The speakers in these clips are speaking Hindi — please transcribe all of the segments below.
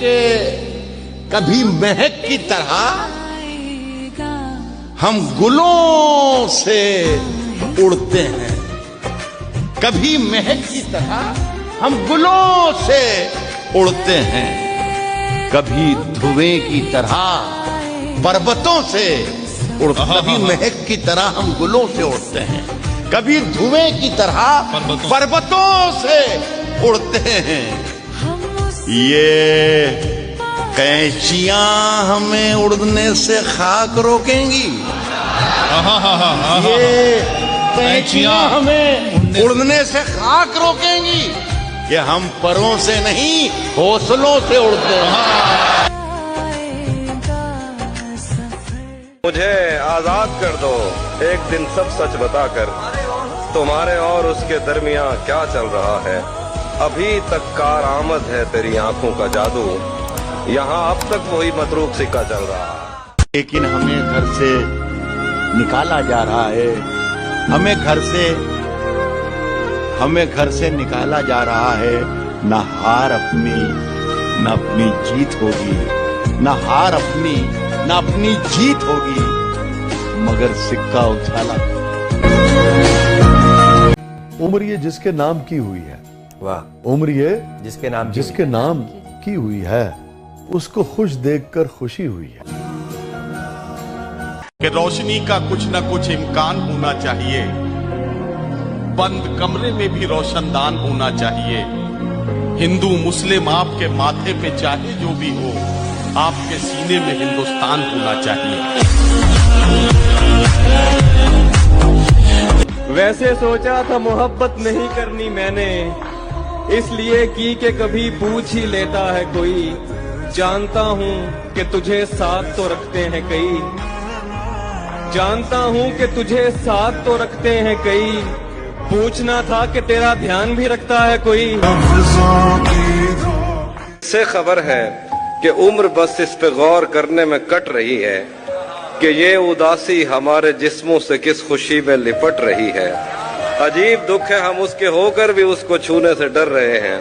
कि कभी महक की तरह हम गुलों से उड़ते हैं, कभी महक की तरह हम गुलों से उड़ते हैं, कभी धुएं की तरह पर्वतों से उड़ते, कभी महक की तरह हम गुलों से उड़ते हैं, कभी धुएं की तरह पर्वतों से उड़ते हैं। ये कैंचियां हमें उड़ने से खाक रोकेंगी, ये कैंचियां हमें उड़ने से खाक रोकेंगी कि हम परों से नहीं हौसलों से उड़ते हैं। मुझे आजाद कर दो एक दिन सब सच बताकर, तुम्हारे और उसके दरमियां क्या चल रहा है। अभी तक कारआमद है तेरी आंखों का जादू, यहाँ अब तक वही मतरूक सिक्का चल रहा है। लेकिन हमें घर से निकाला जा रहा है, हमें घर से निकाला जा रहा है। न हार अपनी न अपनी जीत होगी, न हार अपनी न अपनी जीत होगी, मगर सिक्का उछाला। उम्र ये जिसके नाम की हुई है, वाह, उम्र ये जिसके नाम की हुई है, उसको खुश देखकर खुशी हुई है। कि रोशनी का कुछ न कुछ इम्कान होना चाहिए, बंद कमरे में भी रोशनदान होना चाहिए। हिंदू मुस्लिम आपके माथे पे चाहे जो भी हो, आपके सीने में हिंदुस्तान होना चाहिए। वैसे सोचा था मोहब्बत नहीं करनी मैंने, इसलिए की के कभी पूछ ही लेता है कोई। जानता हूँ कि तुझे साथ तो रखते हैं कई, जानता हूँ कि तुझे साथ तो रखते हैं कई। पूछना था कि तेरा ध्यान भी रखता है कोई। से खबर है कि उम्र बस इस पे गौर करने में कट रही है कि ये उदासी हमारे जिस्मों से किस खुशी में लिपट रही है। अजीब दुख है हम उसके होकर भी उसको छूने से डर रहे हैं।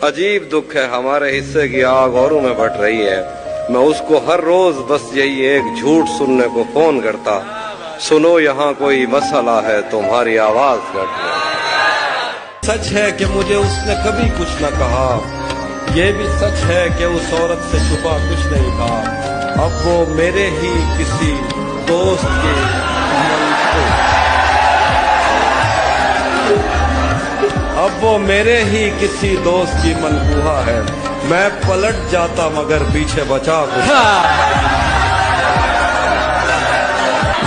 अजीब दुख है हमारे हिस्से की आग औरों में बढ़ रही है। मैं उसको हर रोज बस यही एक झूठ सुनने को फोन करता, सुनो यहाँ कोई मसला है तुम्हारी आवाज घट रही। सच है कि मुझे उसने कभी कुछ न कहा, ये भी सच है कि उस औरत से छुपा कुछ नहीं कहा। अब वो मेरे ही किसी दोस्त के अब वो मेरे ही किसी दोस्त की मनकूहा है। मैं पलट जाता मगर पीछे बचा कुछ।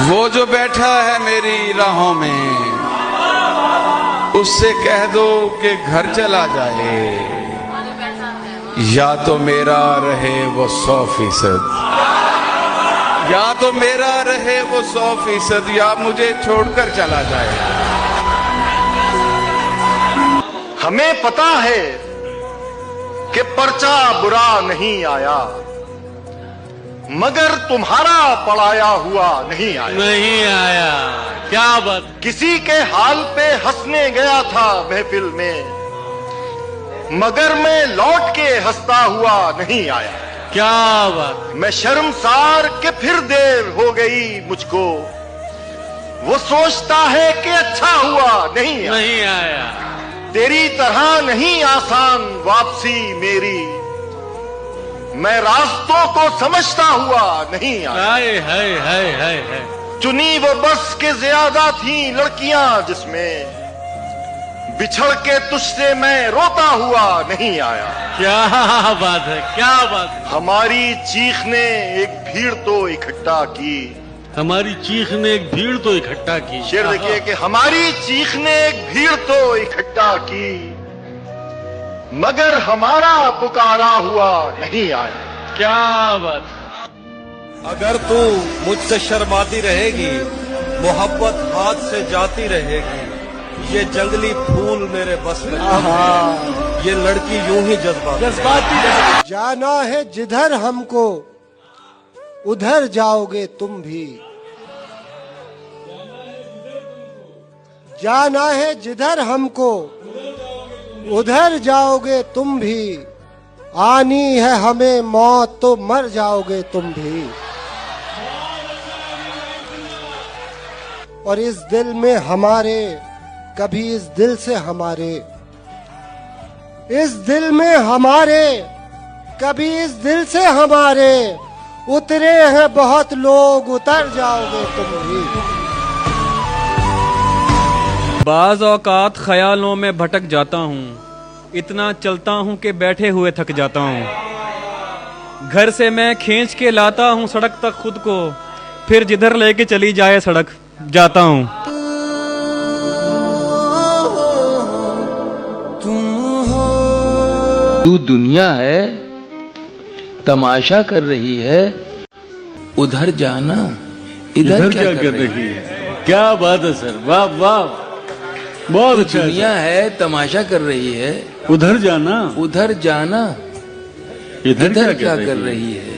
वो जो बैठा है मेरी राहों में, उससे कह दो कि घर चला जाए, या तो मेरा रहे वो 100%, या तो मेरा रहे वो 100%, या मुझे छोड़कर चला जाए। हमें पता है कि पर्चा बुरा नहीं आया, मगर तुम्हारा पढ़ाया हुआ नहीं आया। क्या बात। किसी के हाल पे हंसने गया था महफिल में, मगर मैं लौट के हंसता हुआ नहीं आया। क्या बात। मैं शर्मसार के फिर देर हो गई मुझको, वो सोचता है कि अच्छा हुआ नहीं आया। तेरी तरह नहीं आसान वापसी मेरी, मैं रास्तों को समझता हुआ नहीं आया। चुनी वो बस के ज्यादा थी लड़कियां जिसमें, बिछड़ के तुझसे मैं रोता हुआ नहीं आया। क्या बात है, क्या बात है। हमारी चीख ने एक भीड़ तो इकट्ठा की, हमारी चीख ने एक भीड़ तो इकट्ठा की। शेर देखिए कि हमारी चीख ने एक भीड़ तो इकट्ठा की, मगर हमारा पुकारा हुआ नहीं आया। क्या बात। अगर तू मुझसे शर्माती रहेगी, मोहब्बत हाथ से जाती रहेगी, ये जंगली फूल मेरे बस में नहीं, ये लड़की यूं ही जज्बाती रहेगी। जाना है जिधर हमको उधर जाओगे तुम भी, जाना है जिधर हमको उधर जाओगे तुम भी, आनी है हमें मौत तो मर जाओगे तुम भी। और इस दिल में हमारे, कभी इस दिल से हमारे, इस दिल में हमारे, कभी इस दिल से हमारे उतरे हैं बहुत लोग, उतर जाओगे तुम भी। बाज़ औक़ात ख्यालों में भटक जाता हूँ, इतना चलता हूँ कि बैठे हुए थक जाता हूँ। घर से मैं खींच के लाता हूँ सड़क तक खुद को, फिर जिधर लेके चली जाए सड़क जाता हूँ। तू दुनिया है तमाशा कर रही है, उधर जाना इधर क्या कर रही है। क्या बात है सर, वाह वाह, बहुत अच्छा। दुनिया है तमाशा कर रही है, उधर जाना इधर क्या कर रही है।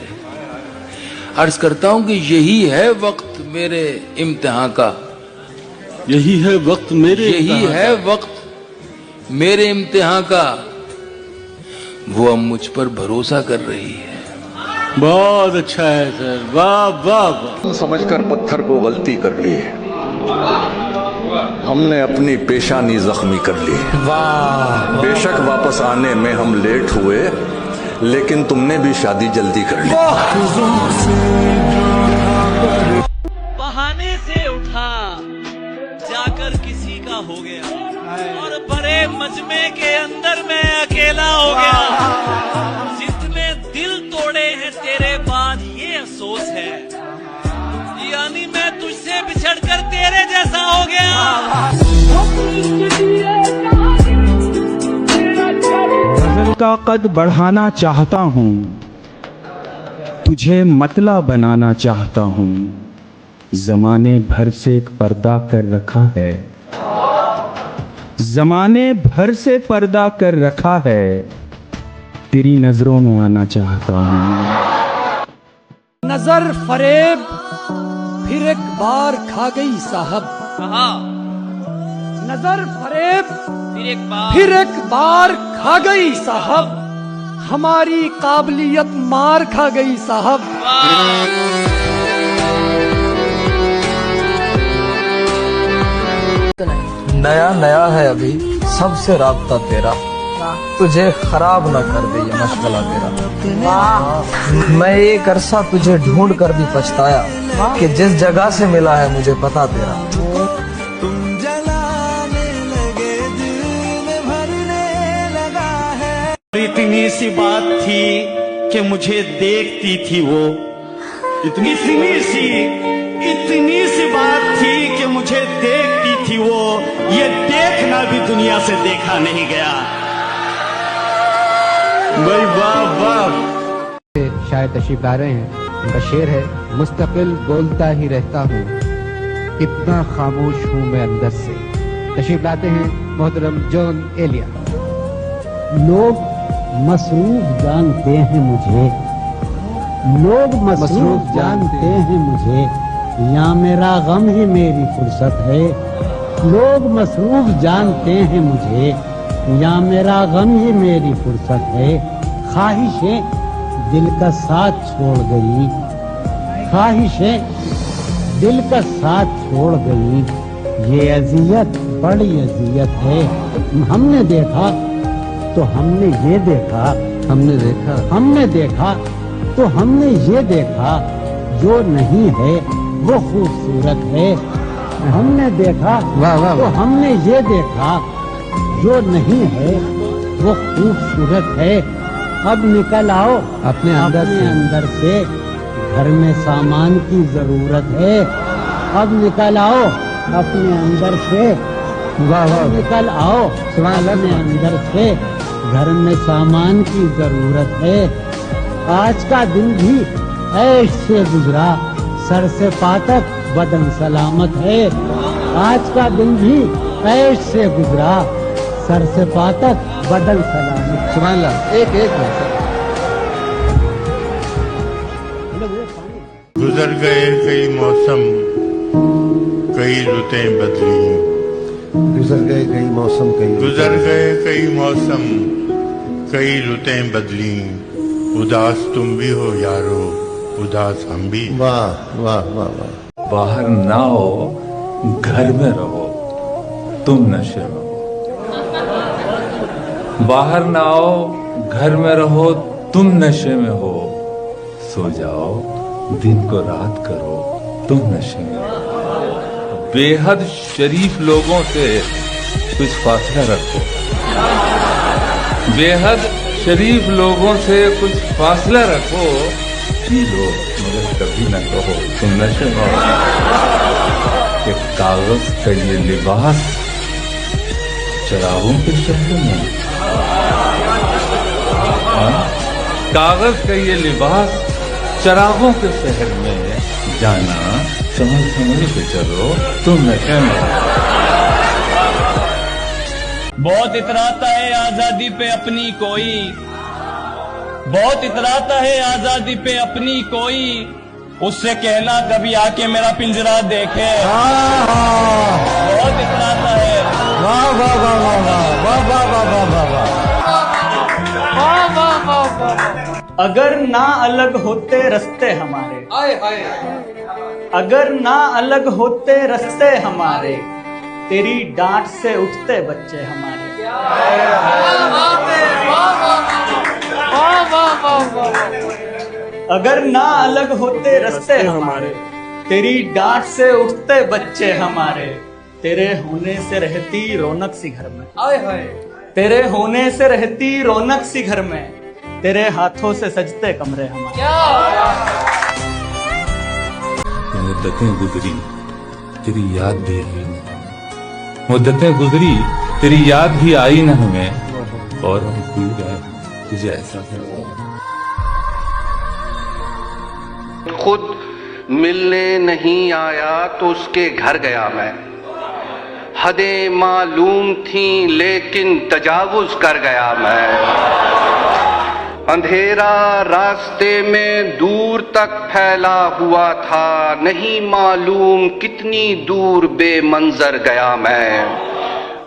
अर्ज करता हूँ कि यही है वक्त मेरे इम्तिहान का, यही है वक्त मेरे, यही है वक्त मेरे इम्तिहान का। वो अब मुझ पर भरोसा कर रही है। बहुत अच्छा है सर, वाह वाह वाह। समझकर पत्थर को गलती कर ली है, हमने अपनी पेशानी जख्मी कर ली। बेशक वापस आने में हम लेट हुए, लेकिन तुमने भी शादी जल्दी कर ली। बहाने से उठा जाकर किसी का हो गया, और बड़े मजमे के अंदर मैं अकेला हो गया। जितने दिल तोड़े हैं तेरे बाद ये अफसोस है, यानी मैं तुझसे बिछड़कर तेरे जैसा हो गया। गजल का कद बढ़ाना चाहता हूँ, तुझे मतला बनाना चाहता हूँ। जमाने भर से एक पर्दा कर रखा है, जमाने भर से पर्दा कर रखा है, तेरी नजरों में आना चाहता हूँ। नजर फरेब फिर एक बार खा गई साहब, नजर फरेब फिर एक बार खा गई साहब, हमारी काबिलियत मार खा गई साहब। नया नया है अभी सबसे राब्ता तेरा, तुझे खराब ना कर दे ये मशगला तेरा। मैं एक अरसा तुझे ढूंढ कर भी पछताया कि जिस जगह से मिला है मुझे पता तेरा। इतनी सी बात थी कि मुझे देखती थी वो, इतनी सी बात थी कि मुझे देखती थी वो, ये देखना भी दुनिया से देखा नहीं गया। भाई वाह वाह। शायद तशरीफ ला रहे हैं, उनका शेर है, मुस्तकिल बोलता ही रहता हूँ, कितना खामोश हूँ मैं अंदर से। तशरीफ लाते हैं मोहतरम जॉन एलिया। लोग मसरूफ जानते हैं मुझे, लोग मसरूफ जानते हैं मुझे, यहाँ मेरा गम ही मेरी फुर्सत है। लोग मसरूफ जानते हैं मुझे, यहाँ मेरा गम ही मेरी फुर्सत है। ख्वाहिशें दिल का साथ छोड़ गई, ख्वाहिशें दिल का साथ छोड़ गई, ये अजियत बड़ी अजियत है। हमने देखा तो हमने ये देखा, हमने देखा तो हमने ये देखा, जो नहीं है वो खूबसूरत है। हमने देखा तो हमने ये देखा, जो नहीं है वो खूबसूरत है। अब निकल आओ अपने अंदर से, घर में सामान की जरूरत है। अब निकल आओ अपने अंदर से, निकल आओ अपने अंदर से, घर में सामान की जरूरत है। आज का दिन भी ऐश से गुजरा, सर से पातक बदन सलामत है। आज का दिन भी ऐश से गुजरा, सर से पातक बदन सलामत। सुभान अल्लाह। एक गुजर गए कई मौसम, कई रुतें बदली। गुजर गए कई मौसम, गुजर गए कई मौसम, कई रुतें बदली, उदास तुम भी हो यारो, उदास हम भी। वाह वाह वाह वाह। बाहर ना हो, घर में रहो, तुम नशे में हो। बाहर ना आओ, घर में रहो, तुम नशे में हो। सो जाओ, दिन को रात करो, तुम नशे में हो। बेहद शरीफ लोगों से कुछ फासला रखो। बेहद शरीफ लोगों से कुछ फासला रखो। पी लो मगर कभी न कहो तुम नशे में हो। कि कागज का ये लिबास चरागों के शहर में, कागज का ये लिबास चरागों के शहर में। जाना समझ समझ के चलो, तुम नशे में हो। बहुत इतराता है आजादी पे अपनी कोई, बहुत इतराता है आजादी पे अपनी कोई, उससे कहना कभी आके मेरा पिंजरा देखे। बहुत इतराता है। वाह वाह वाह वाह वाह वाह वाह वाह वाह। अगर ना अलग होते रास्ते हमारे, अगर ना अलग होते रास्ते हमारे, तेरी डांट से उठते बच्चे हमारे। अगर ना अलग होते रास्ते हमारे, तेरी डांट से उठते बच्चे हमारे। तेरे होने से रहती रौनक सी घर में, तेरे होने से रहती रौनक सी घर में, तेरे हाथों से सजते कमरे हमारे। मुद्दतें गुजरी, तेरी याद भी आई न। मुद्दतें गुजरी, तेरी याद भी आई न हमें, और हम भूल गए तुझे ऐसा। खुद मिलने नहीं आया तो उसके घर गया मैं। हदें मालूम थी लेकिन तजावुज कर गया मैं। अंधेरा रास्ते में दूर तक फैला हुआ था, नहीं मालूम कितनी दूर बेमंजर गया मैं।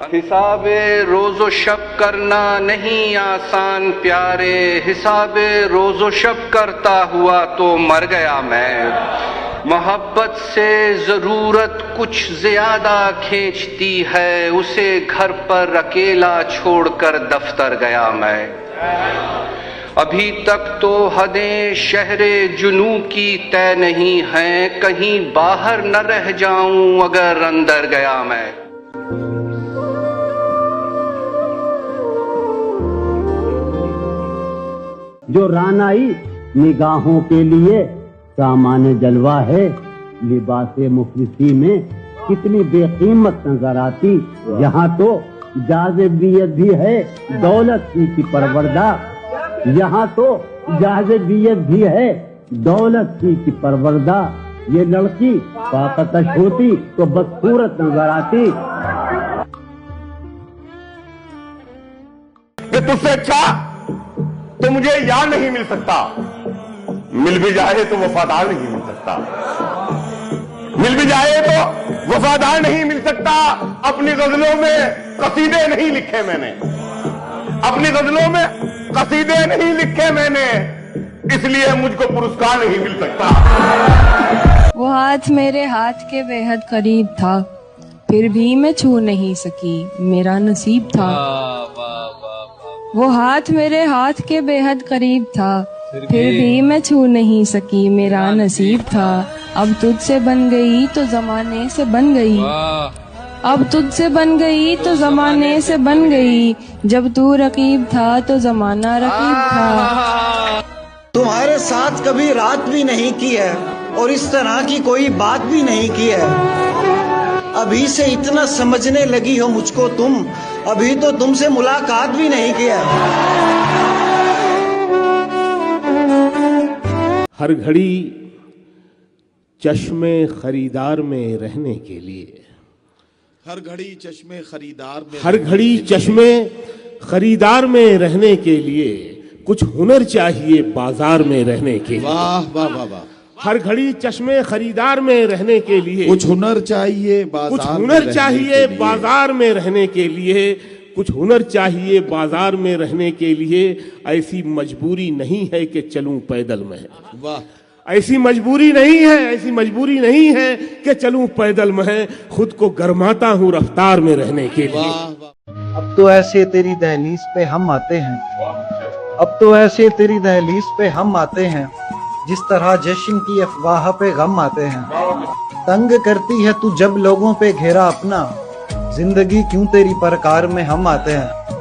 हिसाबे रोज़ो शब करना नहीं आसान प्यारे, हिसाबे रोज़ो शब करता हुआ तो मर गया मैं। मोहब्बत से ज़रूरत कुछ ज़्यादा खींचती है, उसे घर पर अकेला छोड़कर दफ्तर गया मैं। अभी तक तो हदें शहरे जुनू की तय नहीं हैं, कहीं बाहर न रह जाऊं अगर अंदर गया मैं। जो रानाई निगाहों के लिए सामान्य जलवा है, लिबासे मुखलिसी में कितनी बेकीमत नजर आती। यहाँ तो जाज़िबियत भी है, दौलत की परवरदा। यहाँ तो जाज़िबियत भी है, दौलत की परवरदा। ये लड़की पाकतश होती तो बदसूरत नजर आती। कि तुझसे अच्छा तो मुझे यार नहीं मिल सकता, मिल भी जाए तो वफादार नहीं मिल सकता, मिल भी जाए तो वफादार नहीं मिल सकता। अपनी गजलों में कसीदे नहीं लिखे मैंने, अपनी गजलों में कसीदे नहीं लिखे मैंने, इसलिए मुझको पुरस्कार नहीं मिल सकता। वो हाथ मेरे हाथ के बेहद करीब था, फिर भी मैं छू नहीं सकी, मेरा नसीब था। वो हाथ मेरे हाथ के बेहद करीब था, फिर भी मैं छू नहीं सकी, मेरा नसीब था। अब तुझसे बन गई तो जमाने से बन गई, अब तुझसे बन गई तो जमाने से बन गई। जब तू रकीब था तो जमाना रकीब था। तुम्हारे साथ कभी रात भी नहीं की है और इस तरह की कोई बात भी नहीं की है। अभी से इतना समझने लगी हो मुझको तुम, अभी तो तुमसे मुलाकात भी नहीं किया। हर घड़ी चश्मे खरीदार में रहने के लिए, हर घड़ी चश्मे खरीदार में, हर घड़ी चश्मे खरीदार में रहने के लिए कुछ हुनर चाहिए बाजार में रहने के लिए। वाह वाह वाह वाह। हर घड़ी चश्मे खरीदार में रहने के लिए कुछ हुनर चाहिए, कुछ हुनर चाहिए बाजार में रहने के लिए। कुछ हुनर चाहिए बाजार में रहने के लिए, ऐसी मजबूरी नहीं है कि चलूं पैदल मैं। ऐसी मजबूरी नहीं है, ऐसी मजबूरी नहीं है कि चलूं पैदल मैं, खुद को गरमाता हूं रफ्तार में रहने के लिए। अब तो ऐसे तेरी दहलीज पे हम आते हैं, अब तो ऐसे तेरी दहलीज पे हम आते हैं, जिस तरह जश्न की अफवाह पे गम आते हैं। तंग करती है तू जब लोगों पे घेरा अपना, जिंदगी क्यों तेरी परकार में हम आते हैं।